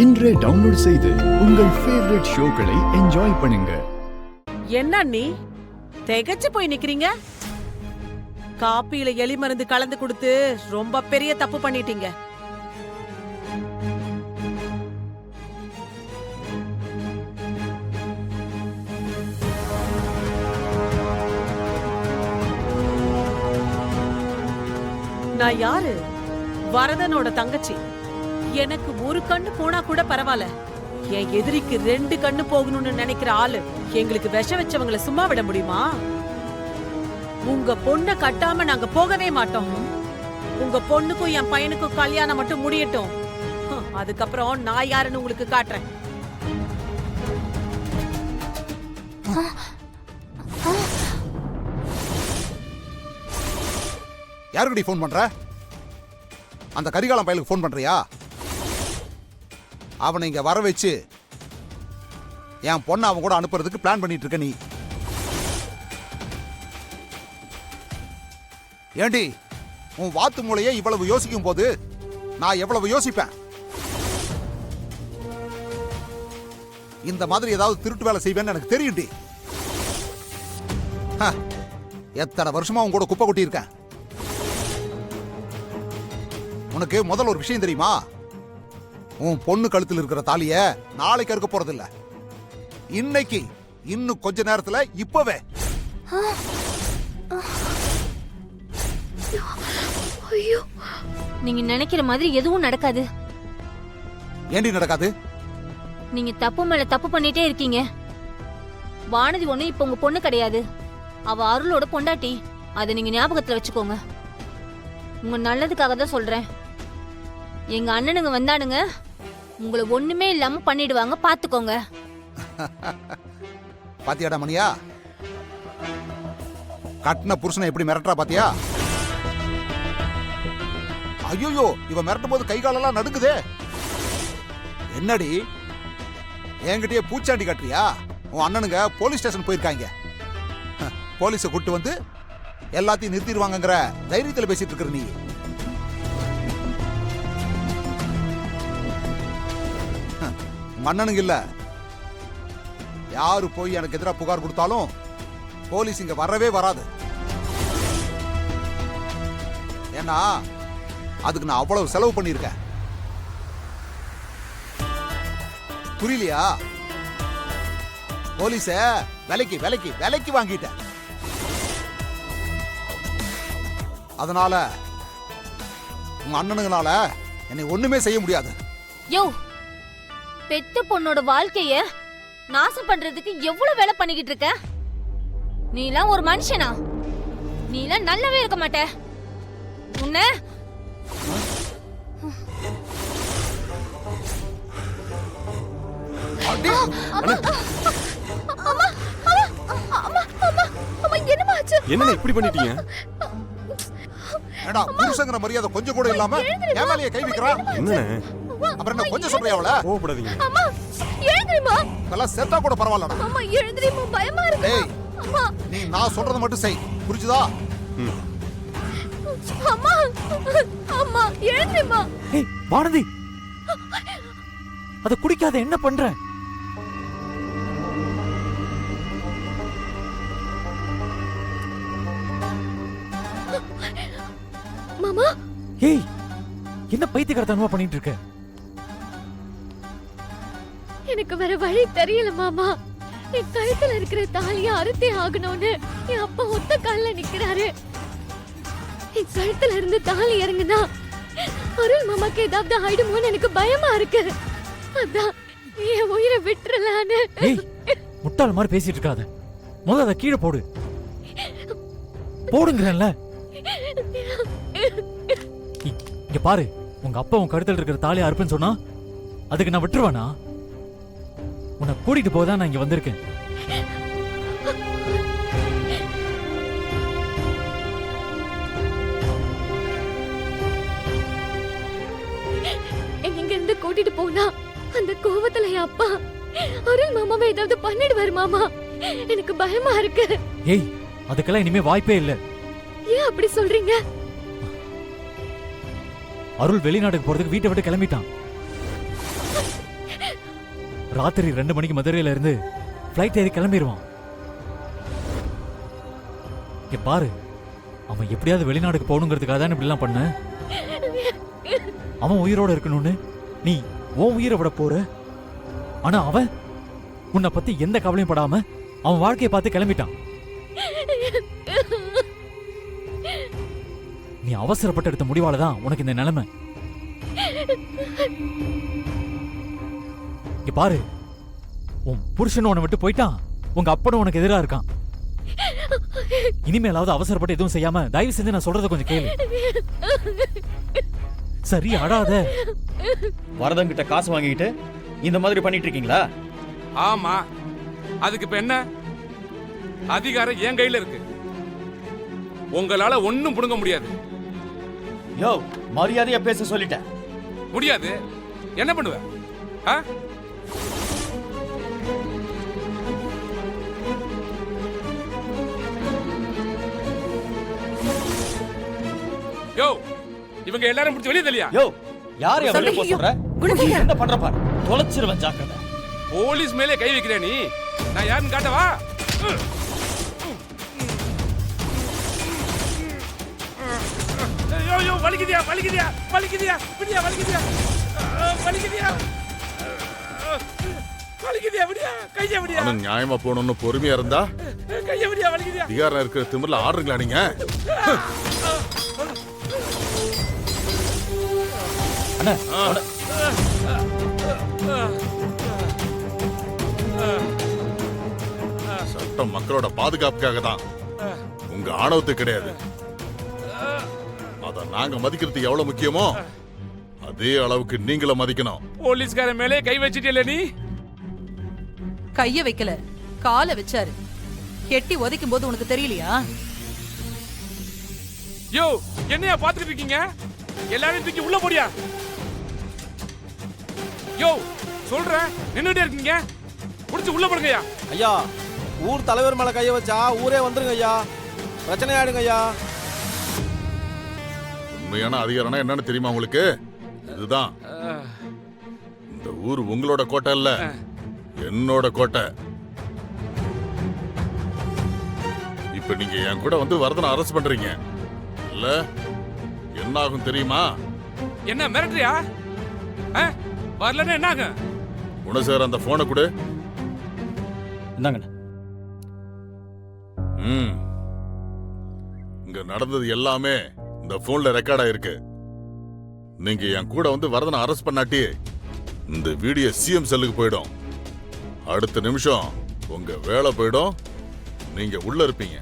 இன்றே டவுன்லோட் செய்து உங்கள் ஃபேவரட் ஷோக்களை என்ஜாய் பண்ணுங்க. என்ன நீ திகைச்சு போய் நிக்கிறீங்க? காப்பியில எலி மருந்து கலந்து கொடுத்து ரொம்ப பெரிய தப்பு பண்ணிட்டீங்க. நான் யாரு? வரதனோட தங்கச்சி. எனக்கு ஒரு கண்ணு போனா கூட பரவாயில்ல, என் எதிரிக்கு 2 கண்ணு போகணும்னு நினைக்கிற ஆளு எங்களுக்கு விஷம் வச்சவங்களை சும்மா விட முடியுமா? உங்க பொண்ணை கட்டாம நாங்க போகவே மாட்டோம். உங்க பொண்ணுக்கும் என் பையனுக்கும் கல்யாணம் மட்டும் முடியட்டும், அதுக்கப்புறம் நான் யாருன்னு உங்களுக்கு காட்டுறேன். யாருக்கடி போன் பண்ற? அந்த கரிகாலம் பயலுக்கு போன் பண்றியா? அவனை இங்க வர வச்சு என் பொண்ணை அவன் கூட அனுப்புறதுக்கு பிளான் பண்ணிட்டு இருக்க நீ. ஏண்டி உன் வாத்து மூளையே இவ்வளவு யோசிக்கும் போது நான் எவ்வளவு யோசிப்பேன்? இந்த மாதிரி ஏதாவது திருட்டு வேலை செய்வேன்னு எனக்கு தெரியும்டி. எத்தனை வருஷமா உன் கூட குப்பை கொட்டி இருக்கேன். உனக்கு முதல்ல ஒரு விஷயம் தெரியுமா? உன் பொண்ணு கழுத்தில் இருக்கிற தாலிய நாளைக்கு அறுக்க போறதில்ல, இன்னைக்கு, இன்னும் கொஞ்ச நேரத்துல, இப்பவே. நீங்க நினைக்கிற மாதிரி எதுவும் நடக்காது. ஏண்டி நடக்காது? நீங்க தப்பு மேல தப்பு பண்ணிட்டே இருக்கீங்க. வானதி ஒண்ணு இப்ப உங்க பொண்ணு கிடையாது, அவ அருளோட பொண்டாட்டி. அதை நீங்க ஞாபகத்துல வச்சுக்கோங்க. உங்க நல்லதுக்காக தான் சொல்றேன். எங்க அண்ணனுங்க வந்தானுங்க, உங்களை ஒண்ணுமே இல்லாம பண்ணிடுவாங்க, பாத்துக்கோங்க. பாத்தியாடா மணியா, கட்டின புருஷனை எப்படி மிரட்டுறா பாத்தியா? ஐயோ, இவ மிரட்டும் போது கை காலெல்லாம் நடுக்குதே. என்னடி என்கிட்டயே பூச்சாண்டி கட்டுறியா? உன் அண்ணனுங்க போலீஸ் ஸ்டேஷன் போயிருக்காங்க. போலீஸை கூட்டு வந்து எல்லாத்தையும் நிறுத்திடுவாங்கங்கிற தைரியத்தில் பேசிட்டு இருக்கிற நீ. அண்ணனுங்க இல்ல, யாரு போய் எனக்கு எதிராக புகார் கொடுத்தாலும் போலீஸ் இங்க வரவே வராது. ஏன்னா அதுக்கு நான் அவ்வளவு செலவு பண்ணிருக்கேன். புரியலையா? போலீஸ விலைக்கு விலைக்கு விலைக்கு வாங்கிட்டேன். அதனால உங்க அண்ணனுங்களால என்னை ஒண்ணுமே செய்ய முடியாது. யோ, பெத்த பொண்ணோட வாழ்க்கைய நாசம் பண்றதுக்கு எவ்வளவு வேலை பண்ணிக்கிட்டு இருக்க? நீலாம் ஒரு மனுஷனா? நீலாம் நல்லாவே இருக்க மாட்ட. உன்ன என்ன இப்படி பண்ணிட்டீங்க? புருஷங்கிற மரியாதை கொஞ்சம் கூட இல்லாம என் மேலயே கை வைக்கிறான். என்னண்ணே? அப்புறம் என்ன கொஞ்சம் சொல்றியா அவள? கோவப்படாதீங்க. அம்மா எழுந்திரிமா. இதெல்லாம் செத்தா கூட பரவாயில்லடா. அம்மா எழுந்திரிமா, பயமா இருக்கு. ஏய், அம்மா நீ நான் சொல்றத மட்டும் செய், புரிஞ்சுதா? அம்மா அம்மா எழுந்திரிமா. ஏய் வானதி, அத குடிக்காத, என்ன பண்ற? மாமா. ஏய், என்ன பைத்தியக்காரத்தனமா பண்ணிட்டு இருக்க? எனக்கு வேற வழி தெரியல மாமா. என் கழுத்துல இருக்கிற தாலிய அறுத்தே ஆகணும்னு என் அப்பா ஒத்த கால்ல நிக்கிறாரு. என் கழுத்துல இருந்து தாலி இறங்குனா அருள் மாமாக்கு ஏதாவது ஆயிடுமோன்னு எனக்கு பயமா இருக்கு. அதான் என் உயிரை விட்டுறலான்னு. ஏய், முட்டாள் மாதிரி பேசிட்டு இருக்காத. முதல்ல அதை கீழே போடு. போடுங்கறல்ல. இங்க பாரு, உங்க அப்பா உன் கழுத்துல இருக்கிற தாலியை அறுப்புன்னு சொன்னா அதுக்கு நான் விட்டுருவானா? உன்னை கூட்டிட்டு போதான் நான் இங்க வந்திருக்கேன். இங்க இருந்து கூட்டிட்டு போனா அந்த கோவத்துல என் அப்பா அருள் மாமாவை ஏதாவது பண்ணிடுவாரு மாமா. எனக்கு பயமா இருக்கு. ஏய், அதுக்கெல்லாம் இனிமே வாய்ப்பே இல்ல. ஏன் அப்படி சொல்றீங்க? அருள் வெளிநாட்டுக்கு போறதுக்கு வீட்டை விட்டு கிளம்பிட்டான். ராத்திரி 2 மணிக்கு மதுரையில இருந்து ஃப்ளைட் ஏறி கிளம்பிடுவான். இங்க பாரு, அவன் எப்படியாவது வெளிநாடுக்கு போகணுங்கிறதுக்காக தான் இப்படிலாம் பண்ண. அவன் உயிரோட இருக்கணும்னு நீ உன் உயிரை விட போற. ஆனா அவன் உன்னை பத்தி எந்த கவலையும் படாம அவன் வாழ்க்கையை பார்த்து கிளம்பிட்டான். நீ அவசரப்பட்டு எடுத்த முடிவால தான் உனக்கு இந்த நிலைமை. இங்க பாரு, உன் புருஷன் உன்னை விட்டு போயிட்டான், உங்க அப்பனும் உனக்கு எதிரா இருக்கான். இனிமேலாவது அவசரப்பட்டு எதுவும் செய்யாம தயவு செஞ்சு நான் சொல்றத கொஞ்சம் கேளு. சரி, அழாத. வரதன் கிட்ட காசு வாங்கிட்டு இந்த மாதிரி பண்ணிட்டு இருக்கீங்களா? ஆமா, அதுக்கு இப்ப என்ன? அதிகாரம் என் கையில இருக்கு. உங்களால ஒண்ணும் புடுங்க முடியாது. யோ, மரியாதையா பேச சொல்லிட்டேன். முடியாது. என்ன பண்ணுவ? ஆ? யோ, இவங்க எல்லாரும் முடிச்சு வெளியே தெரியலையா? யோ, யார் வெளிய போக சொல்ற? என்ன பண்ற பாரு, தொலைச்சிருவேன் ஜாக்கிரதை. போலீஸ் மேலே கை வைக்கிற நீ, நான் யாருன்னு காட்டவா? யோ யோ, வலிக்குதியா வலிக்குதியா வலிக்குதியா விடியா வலிக்குதியா வலிக்குதியா வலிக்குதியா விடியா கைய விடியா. ஆனா நியாயமா போகணும்னு பொறுமையா இருந்தா கைய விடியா வலிக்குதியா. அதிகாரம் இருக்கிற திமிர்ல ஆடுறீங்களா நீங்க? சட்டம் மக்களோட பாதுகாப்புக்காக தான், உங்க ஆணவத்துக்கு கிடையாது. அத நாங்க மதிக்கிறது எவ்வளவு முக்கியமோ அதே அளவுக்கு நீங்களும் மதிக்கணும். போலீஸ்கார மேலே கை வச்சிட்டே நீ. கைய வைக்கல, காலை வச்சாரு. கெட்டி உதைக்கும் போது உனக்கு தெரியலையா? யோ, என்னையா பாத்துட்டு இருக்கீங்க? எல்லாரும் தூக்கி உள்ள போடியா. யோ, சொல்றேன், நின்னுட்டே இருக்கீங்க, புடிச்சு உள்ள போடுங்கய்யா. ஐயா, ஊர் தலைவர் மேல கைய வச்சா ஊரே வந்துருங்க ஐயா, பிரச்சனை ஆயிடுங்க ஐயா. உண்மையான அதிகாரம்னா என்னன்னு தெரியுமா உங்களுக்கு? இதுதான். இந்த ஊர் உங்களோட கோட்டை இல்ல, என்னோட கோட்டை. இப்ப நீங்க என் கூட வந்து வரதனை அரெஸ்ட் பண்றீங்க இல்ல, என்ன ஆகும் தெரியுமா? என்ன மிரட்டுறியா? வரலன்னா என்ன ஆகும்? குணசேகர், அந்த போனை கொடு. இந்தாங்க. இங்க நடந்தது எல்லாமே இந்த போன்ல ரெக்கார்ட் ஆயிருக்கு. நீங்க என் கூட வந்து வரதனை அரெஸ்ட் பண்ணாட்டி இந்த வீடியோ சிஎம் செல்லுக்கு போயிடும். அடுத்த நிமிஷம் உங்க வேலை போயிடும், நீங்க உள்ள இருப்பீங்க.